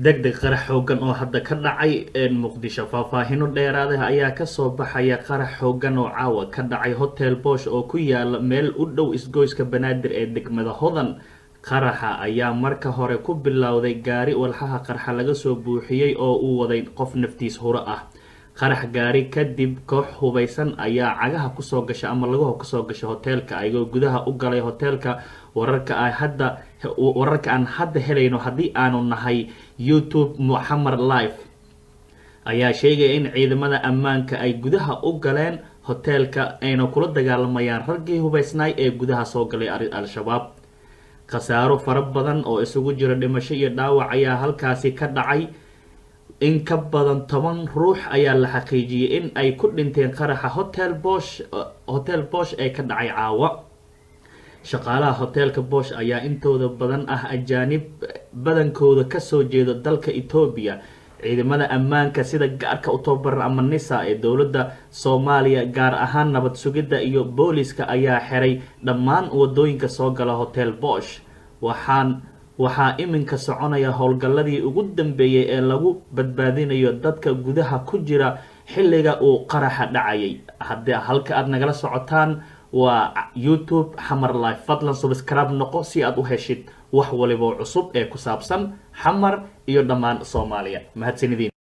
degdeg qarax xoogan oo hadda ka dhacay muqdisho faahfaahino dheeraad ah ayaa kasoo baxaya qarax xoogan oo caawa ka dhacay hotel Bosch oo ku yaala meel u dhow isgoyska Banaadir ee degmada Hodan. qaraxa ayaa marka hore ku bilowday gaari walxaha qarxa laga soo buuxiyay oo uu waday qof naftiis hura ah. qarax gaari kadib koox hubeysan ayaa cagaha kusoo gashay ama lagaho kusoo gashay hotelka ayagoo gudaha u galay hotelka. wararka aan hadda helayno haddii aanu nahay YouTube Muhammad Live ayaa sheegay in ciidamada ammaanka ay gudaha u galeen hotelka ayna kula dagaalamayaan raggii hubeysnay ee gudaha soo galay al-shabaab. khasaaro fara badan oo isugu jira dhimasho iyo dhaawac ayaa halkaasi ka dhacay. in ka badan 10 ruux ayaa la xaqiijiyay in ay ku dhinteen qaraxa hotel Bosch ee ka dhacay caawa. shaqaalaha hotelka Bosch ayaa intooda badan ah ajaanib badankooda kasoo jeeda dalka Ethiopia. ciidamada ammaanka sida gaarka u tababaran ama NISA ee dowladda Soomaaliya gaar ahaan nabad sugidda iyo booliska ayaa xiray dhammaan wadooyinka soo gala hotel Bosch. waxaa iminka soconaya howlgalladii ugu dambeeyay ee lagu badbaadinayo dadka gudaha ku jira xilliga uu qaraxa dhacayay. haddii halka aad nagala socotaan waa YouTube Xamar Live. fadlan subscribe noqo si aad u heshid wax waliba cusub ee ku saabsan Xamar iyo dhammaan Soomaaliya. mahadsanidin.